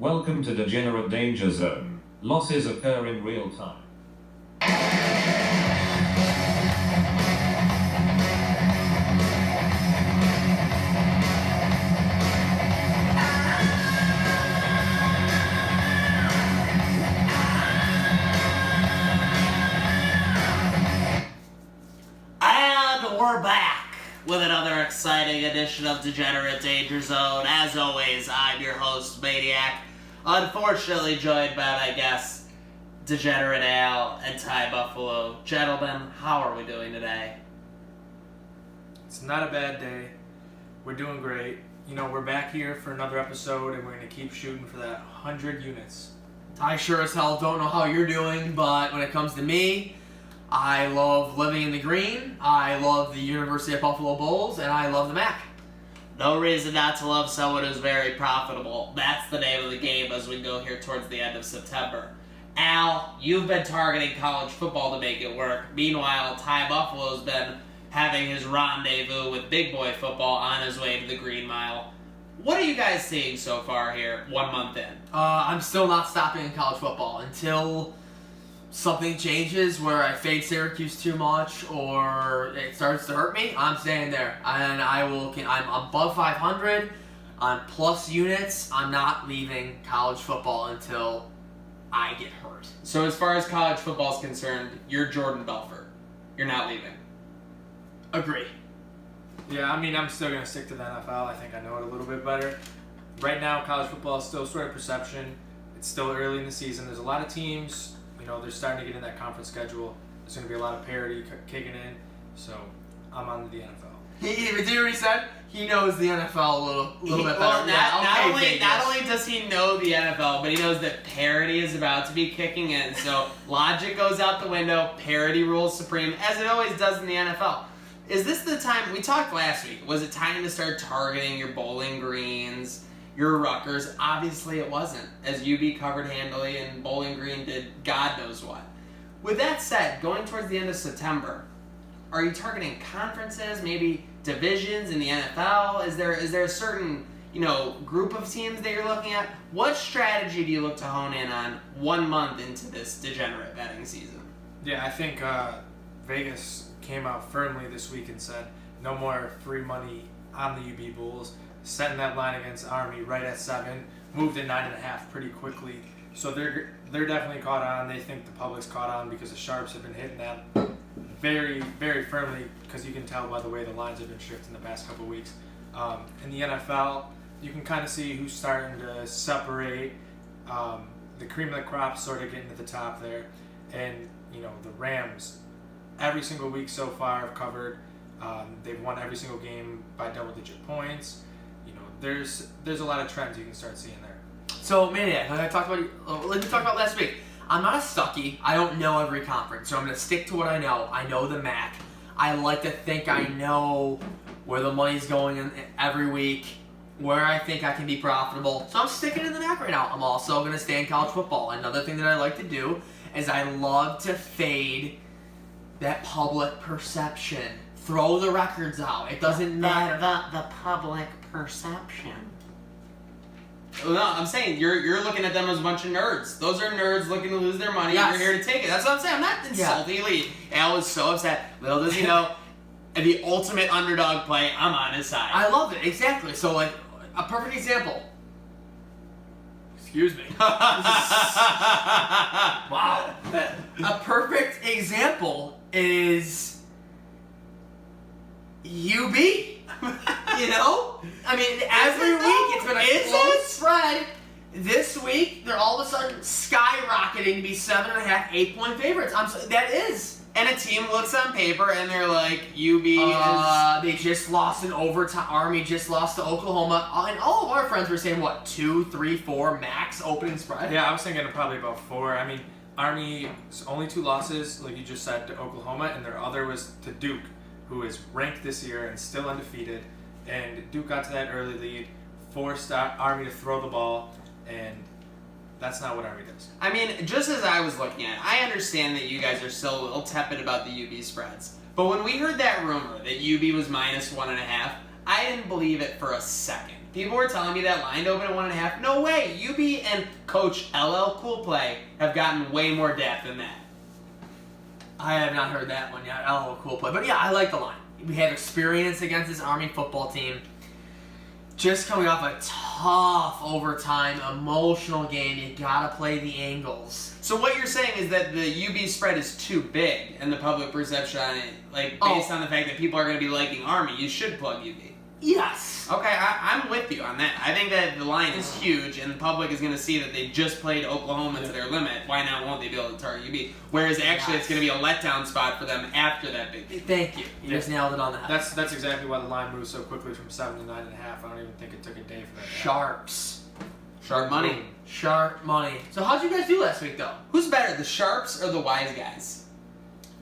Welcome to Degenerate Danger Zone. Losses occur in real time. And we're back with another exciting edition of Degenerate Danger Zone. As always, I'm your host, Maniac. Unfortunately joined by my guests, Degenerate Al and Ty Buffalo. Gentlemen, how are we doing today? It's not a bad day. We're doing great. You know, we're back here for another episode, and we're going to keep shooting for that 100 units. I sure as hell don't know how you're doing, but when it comes to me, I love living in the green, I love the University of Buffalo Bulls, and I love the MAC. No reason not to love someone who's very profitable. That's the name of the game as we go here towards the end of September. Al, you've been targeting college football to make it work. Meanwhile, Ty Buffalo's been having his rendezvous with big boy football on his way to the Green Mile. What are you guys seeing so far here, 1 month in? I'm still not stopping in college football until something changes where I fade Syracuse too much or it starts to hurt me. I'm staying there, and I'm above 500 on plus units. I'm not leaving college football until I get hurt. So as far as college football is concerned, you're Jordan Belfort. You're not leaving. Agree. Yeah, I mean, I'm still going to stick to the NFL. I think I know it a little bit better. Right now, college football is still sort of perception. It's still early in the season. There's a lot of teams. You know, they're starting to get in that conference schedule. There's going to be a lot of parity kicking in. So, I'm on to the NFL. Did you hear what he said? He knows the NFL a little bit better. Well, not Vegas. only does he know the NFL, but he knows that parity is about to be kicking in. So logic goes out the window. Parity rules supreme, as it always does in the NFL. Is this the time, we talked last week, was it time to start targeting your Bowling Greens, your Rutgers? Obviously it wasn't, as UB covered handily and Bowling Green did God knows what. With that said, going towards the end of September, are you targeting conferences, maybe divisions in the NFL? Is there a certain, group of teams that you're looking at? What strategy do you look to hone in on 1 month into this degenerate betting season? Yeah, I think Vegas came out firmly this week and said no more free money on the UB Bulls, setting that line against Army right at 7, moved to 9.5 pretty quickly. So they're definitely caught on. They think the public's caught on because the Sharps have been hitting that very, very firmly, because you can tell by the way the lines have been shifting the past couple of weeks. In the NFL, you can kind of see who's starting to separate. The cream of the crop sort of getting to the top there. And, the Rams, every single week so far have covered. They've won every single game by double-digit points. There's a lot of trends you can start seeing there. So, Maniac, like we talked about last week, I'm not a stucky. I don't know every conference, so I'm going to stick to what I know. I know the MAC. I like to think I know where the money's going in every week, where I think I can be profitable. So I'm sticking in the MAC right now. I'm also going to stay in college football. Another thing that I like to do is I love to fade that public perception. Throw the records out. It doesn't matter. The public perception. No, I'm saying you're looking at them as a bunch of nerds. Those are nerds looking to lose their money. Yes. And you're here to take it. That's what I'm saying. I'm not insulting elite. Al was so upset. Little does he know, the ultimate underdog play, I'm on his side. I love it. Exactly. So, like, a perfect example. Excuse me. Wow. A perfect example is UB. I mean, every week it's been a close spread. This week, they're all of a sudden skyrocketing to be 7.5, 8-point favorites. That is. And a team looks on paper and they're like, UB is... They just lost in overtime. Army just lost to Oklahoma. And all of our friends were saying, 2, 3, 4 max opening spread? Yeah, I was thinking probably about 4. I mean, Army's only 2 losses, like you just said, to Oklahoma, and their other was to Duke, who is ranked this year and still undefeated. And Duke got to that early lead, forced Army to throw the ball, and that's not what Army does. I mean, just as I was looking at it, I understand that you guys are still a little tepid about the UB spreads. But when we heard that rumor that UB was minus 1.5, I didn't believe it for a second. People were telling me that line opened at 1.5. No way. UB and Coach LL Cool Play have gotten way more depth than that. I have not heard that one yet. Oh, cool play. But yeah, I like the line. We have experience against this Army football team. Just coming off a tough overtime, emotional game. You gotta play the angles. So what you're saying is that the UB spread is too big, and the public perception on it, like based on the fact that people are going to be liking Army, you should plug UB. Yes. Okay, I'm with you on that. I think that the line is huge, and the public is going to see that they just played Oklahoma to their limit. Why now won't they be able to target UB? Whereas actually it's going to be a letdown spot for them after that big game. Thank you. You just nailed it on the head. That's exactly why the line moved so quickly from 7 to 9.5. I don't even think it took a day for that. Sharps. Sharp money. Sharp money. So how'd you guys do last week, though? Who's better, the Sharps or the Wise Guys?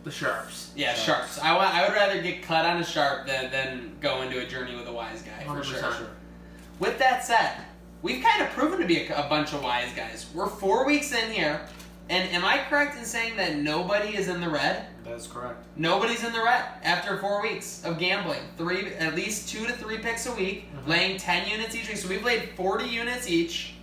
The Sharps. Yeah, Sharps. I would rather get cut on a Sharp than go into a journey with a Wise Guy, for 100%. sure. With that said, we've kind of proven to be a bunch of Wise Guys. We're 4 weeks in here, and am I correct in saying that nobody is in the red? That's correct. Nobody's in the red after 4 weeks of gambling. At least 2 to 3 picks a week, laying 10 units each week. So we've laid 40 units each,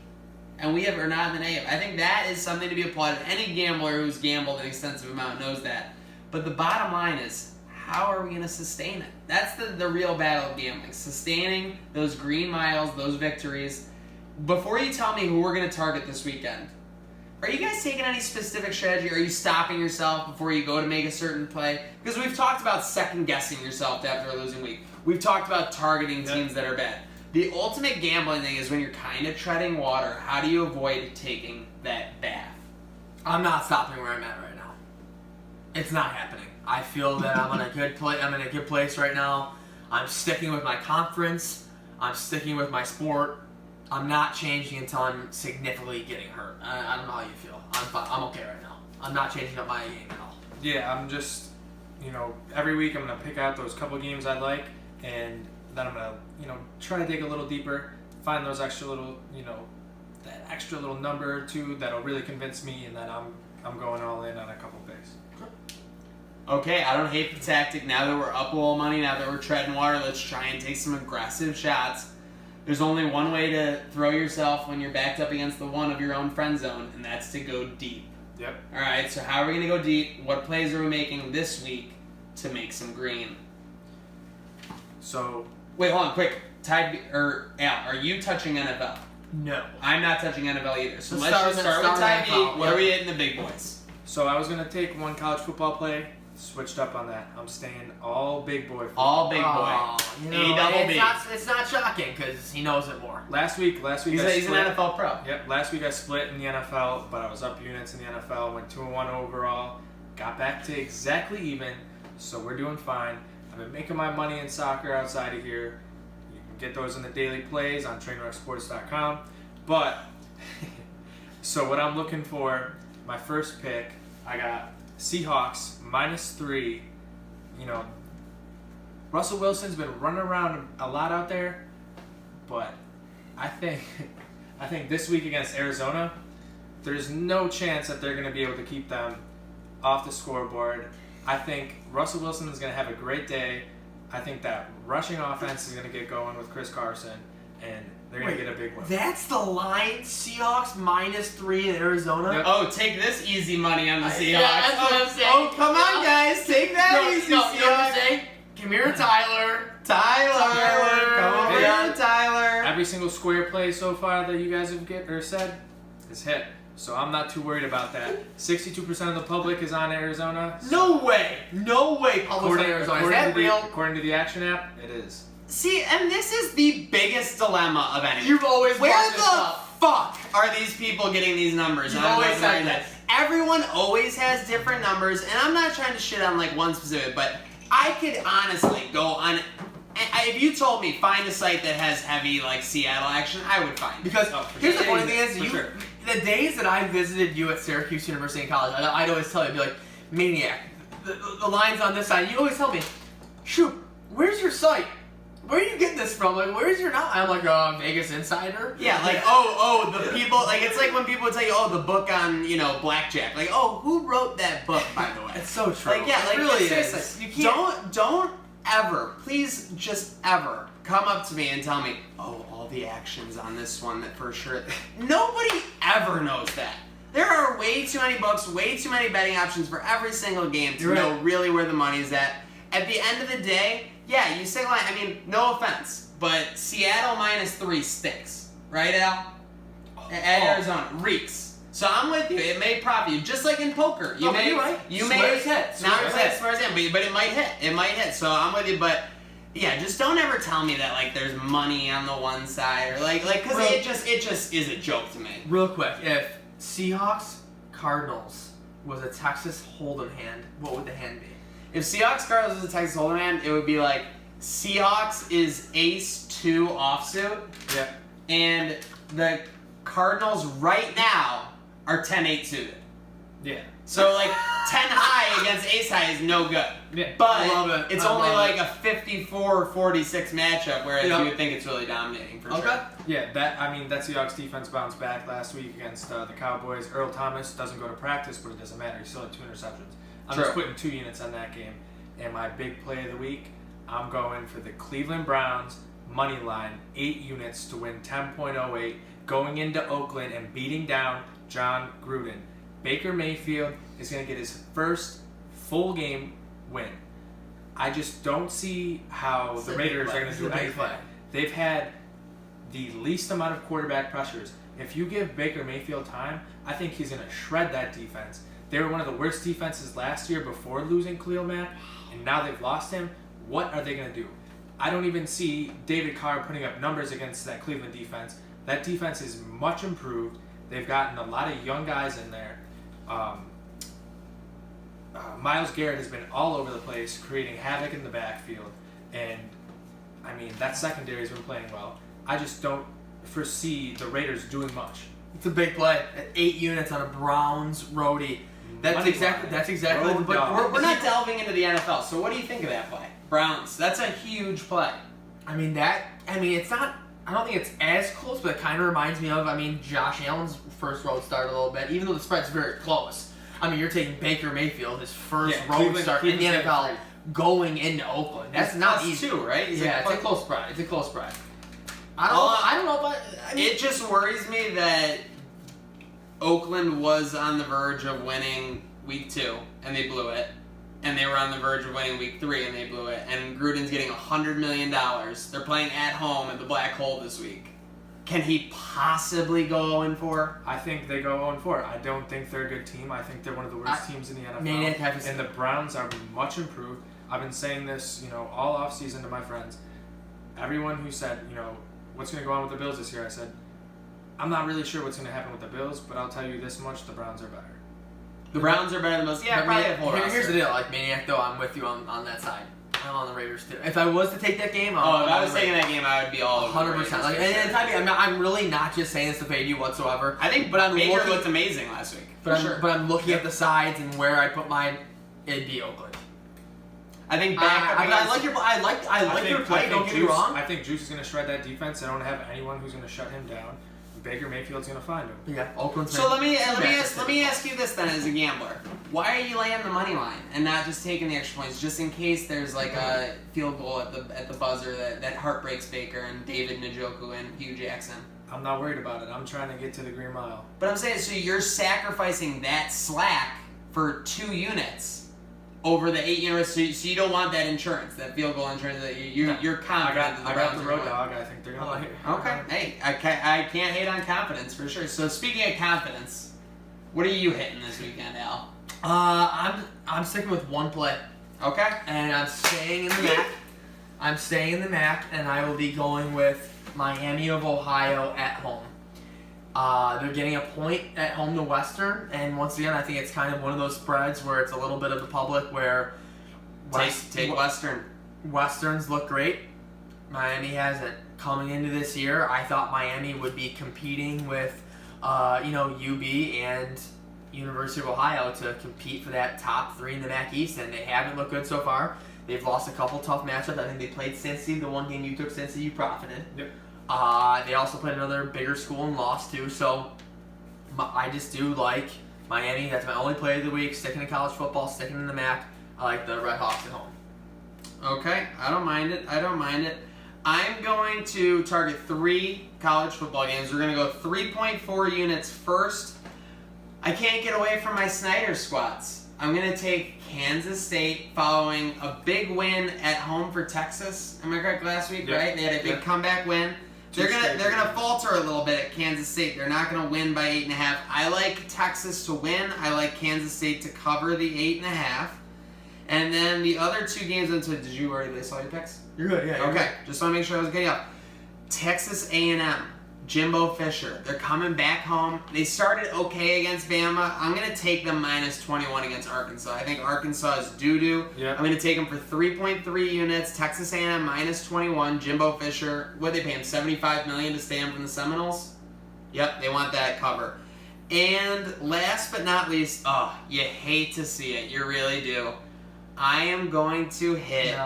and we are not in the negative. I think that is something to be applauded. Any gambler who's gambled an extensive amount knows that. But the bottom line is, how are we going to sustain it? That's the real battle of gambling. Sustaining those green miles, those victories. Before you tell me who we're going to target this weekend, are you guys taking any specific strategy? Are you stopping yourself before you go to make a certain play? Because we've talked about second-guessing yourself after a losing week. We've talked about targeting teams that are bad. The ultimate gambling thing is when you're kind of treading water, how do you avoid taking that bath? I'm not stopping where I'm at right now. It's not happening. I feel that I'm in a good place right now. I'm sticking with my conference. I'm sticking with my sport. I'm not changing until I'm significantly getting hurt. I don't know how you feel. I'm fine. I'm okay right now. I'm not changing up my game at all. Yeah, I'm just, every week I'm going to pick out those couple games I like, and then I'm going to, try to dig a little deeper, find those extra little, that extra little number or two that'll really convince me, and then I'm going all in on a couple picks. Okay, I don't hate the tactic. Now that we're up a little money, now that we're treading water, let's try and take some aggressive shots. There's only one way to throw yourself when you're backed up against the one of your own friend zone, and that's to go deep. Yep. All right, so how are we going to go deep? What plays are we making this week to make some green? So, wait, hold on, quick. Al, are you touching NFL? No. I'm not touching NFL either. So let's start just start with Ty B. NFL. What are we hitting the big boys? So I was going to take one college football play, switched up on that. I'm staying all big boy football. All big boy. A-double-B. It's not shocking because he knows it more. Last week He's an NFL pro. Yep. Last week I split in the NFL, but I was up units in the NFL. Went 2-1 overall. Got back to exactly even. So we're doing fine. I've been making my money in soccer outside of here. You can get those in the daily plays on trainwrecksports.com. But so what I'm looking for, my first pick, I got Seahawks -3. Russell Wilson's been running around a lot out there, but I think this week against Arizona, there's no chance that they're going to be able to keep them off the scoreboard. I think Russell Wilson is going to have a great day. I think that rushing offense is going to get going with Chris Carson, and they're going to get a big win. That's the line? Seahawks -3 in Arizona? Yep. Oh, take this easy money on the Seahawks. Yeah, that's what I'm saying. Oh, come on, guys. Take that easy, Seahawks. Come here, Tyler. Tyler. Come over Yeah. here, Tyler. Every single square play so far that you guys have said is hit. So I'm not too worried about that. 62% of the public is on Arizona. No way. No way. Public's on Arizona. Is that real? According to the Action app, it is. See, and this is the biggest dilemma of anything. You've always Where brought this the up. fuck are these people getting these numbers? You've And I'm always like, said that. Everyone always has different numbers, and I'm not trying to shit on like one specific, but I could honestly go on. If you told me find a site that has heavy like Seattle action, I would find it. Because here's the funny thing is, For sure. the days that I visited you at Syracuse University in college, I'd always tell you, I'd be like, Maniac, the line's on this side. You always tell me, shoot, where's your site? Where are you getting this from? Like, where's your not? I'm like, Vegas Insider. Yeah, like the people, like it's like when people would tell you, the book on blackjack. Like, who wrote that book, by the way? It's so true. Like, yeah, like it really seriously, is. You can't. don't ever, please, just ever come up to me and tell me, oh, all the actions on this one that for sure. Nobody ever knows that. There are way too many books, way too many betting options for every single game to know really where the money's at. At the end of the day, yeah, you say line. I mean, no offense, but Seattle -3 stinks, right, Al? At Arizona, reeks. So I'm with you. It may profit you, just like in poker. You may hit. Not swears in, but it might hit. It might hit. So I'm with you, but. Yeah, just don't ever tell me that like there's money on the one side or like because it just is a joke to me. Real quick, if Seahawks Cardinals was a Texas Hold'em hand, what would the hand be? If Seahawks Cardinals was a Texas Hold'em hand, it would be like Seahawks is Ace-2 offsuit. Yeah. And the Cardinals right now are 10-8 suited. Yeah. So like 10 high against Ace high is no good. Yeah. But it's only like a 54-46 matchup, whereas you would think it's really dominating for sure. Yeah, that Seahawks defense bounced back last week against the Cowboys. Earl Thomas doesn't go to practice, but it doesn't matter. He still had 2 interceptions. I'm just putting 2 units on that game. And my big play of the week, I'm going for the Cleveland Browns money line, 8 units to win 10.08, going into Oakland and beating down John Gruden. Baker Mayfield is going to get his first full game win. I just don't see how the Raiders are going to do anything. They've had the least amount of quarterback pressures. If you give Baker Mayfield time, I think he's going to shred that defense. They were one of the worst defenses last year before losing Khalil Mack, and now they've lost him. What are they going to do? I don't even see David Carr putting up numbers against that Cleveland defense. That defense is much improved. They've gotten a lot of young guys in there. Myles Garrett has been all over the place, creating havoc in the backfield, and I mean that secondary has been playing well. I just don't foresee the Raiders doing much. It's a big play. 8 units on a Browns roadie. That's exactly. But we're not delving into the NFL. So what do you think of that play, Browns? That's a huge play. It's not. I don't think it's as close, but it kind of reminds me of, Josh Allen's first road start a little bit, even though the spread's very close. You're taking Baker Mayfield, his first road start in the NFL, going into Oakland. That's not easy. Too, right? It's a close spread. I don't know, but it just worries me that Oakland was on the verge of winning week 2, and they blew it. And they were on the verge of winning week 3, and they blew it. And Gruden's getting $100 million. They're playing at home at the Black Hole this week. Can he possibly go 0-4? I think they go 0-4. I don't think they're a good team. I think they're one of the worst teams in the NFL. Maniac and the Browns are much improved. I've been saying this, all offseason to my friends. Everyone who said, what's going to go on with the Bills this year, I said, I'm not really sure what's going to happen with the Bills, but I'll tell you this much, the Browns are better. The Browns are better than most. Yeah, probably. Here's the deal. Like Maniac, though, I'm with you on that side. I'm on the Raiders too. If I was to take that game, if I was taking that game, I would be all 100%. I'm really not just saying this to fade you whatsoever. I think, Baker looked amazing last week. But I'm looking at the sides and where I put mine. It'd be Oakland. I think I like your play. Don't get me wrong. I think Juice is going to shred that defense. I don't have anyone who's going to shut him down. Baker Mayfield's going to find him. Yeah, Oakland's. So let me ask you this then, as a gambler, why are you laying the money line and not just taking the extra points, just in case there's like a field goal at the buzzer that heartbreaks Baker and David Njoku and Hugh Jackson? I'm not worried about it. I'm trying to get to the Green Mile. But I'm saying, so you're sacrificing that slack for 2 units over the 8 units, so you don't want that insurance, that field goal insurance that you're confident. I got the road dog. I think they're gonna like it. Okay. Hey, I can't hate on confidence for sure. So speaking of confidence, what are you hitting this weekend, Al? I'm sticking with one play. Okay. And I'm staying in the MAC. And I will be going with Miami of Ohio at home. They're getting a point at home to Western, and once again, I think it's kind of one of those spreads where it's a little bit of the public where take Western. Westerns look great. Miami hasn't. Coming into this year, I thought Miami would be competing with, UB and University of Ohio to compete for that top 3 in the MAC East, and they haven't looked good so far. They've lost a couple tough matchups. I think they played Cincy. The one game you took Cincy, you profited. Yep. They also played another bigger school and lost too, so I just do like Miami. That's my only play of the week. Sticking to college football, sticking in the MAC. I like the Red Hawks at home. Okay, I don't mind it. I'm going to target 3 college football games. We're going to go 3.4 units first. I can't get away from my Snyder squats. I'm going to take Kansas State following a big win at home for Texas. Am I correct? Last week, right? They had a big comeback win. They're gonna falter a little bit at Kansas State. They're not gonna win by 8.5. I like Texas to win. I like Kansas State to cover the 8.5. And then the other 2 games into. Did you already list all your picks? You're good, yeah. Okay, just want to make sure I was getting up. Texas A&M, Jimbo Fisher. They're coming back home. They started okay against Bama. I'm going to take them minus 21 against Arkansas. I think Arkansas is doo-doo. Yeah. I'm going to take them for 3.3 units. Texas A&M minus 21. Jimbo Fisher, what did they pay him? $75 million to stay him from the Seminoles? Yep, they want that cover. And last but not least, you hate to see it. You really do. I am going to hit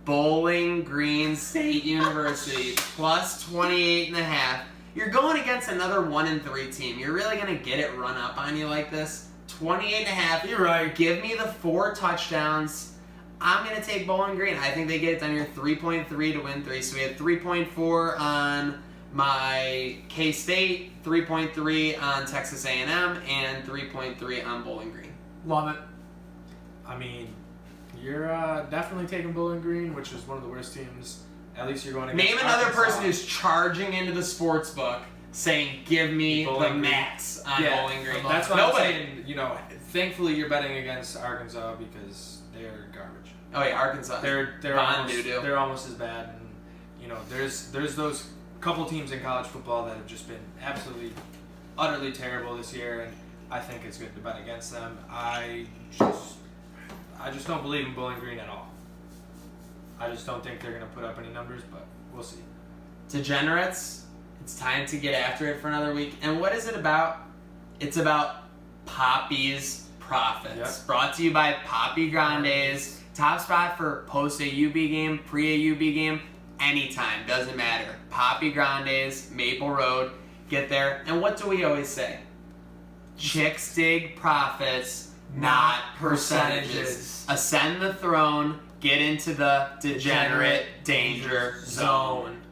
Bowling Green State University plus 28.5. You're going against another 1-3 team. You're really going to get it run up on you like this? 28.5. You're right. Give me the 4 touchdowns. I'm going to take Bowling Green. I think they get it done here 3.3 to win 3. So we had 3.4 on my K-State, 3.3 on Texas A&M, and 3.3 on Bowling Green. Love it. I mean, you're definitely taking Bowling Green, which is one of the worst teams. At least you're going against Name another Arkansas. person who's charging into the sports book saying, give me Bowling the Green. max on Bowling Green. That's why Nobody. I'm saying, thankfully you're betting against Arkansas because they're garbage. Oh yeah, Arkansas. They're Von almost, doo-doo. they're almost as bad. And, there's those couple teams in college football that have just been absolutely, utterly terrible this year, and I think it's good to bet against them. I just don't believe in Bowling Green at all. I just don't think they're going to put up any numbers, but we'll see. Degenerates, it's time to get after it for another week. And what is it about? It's about Poppy's Profits. Yep. Brought to you by Poppy Grande's. Top spot for post-AUB game, pre-AUB game, anytime. Doesn't matter. Poppy Grande's, Maple Road. Get there. And what do we always say? Chicks dig profits, not percentages. Ascend the throne. Get into the degenerate danger zone.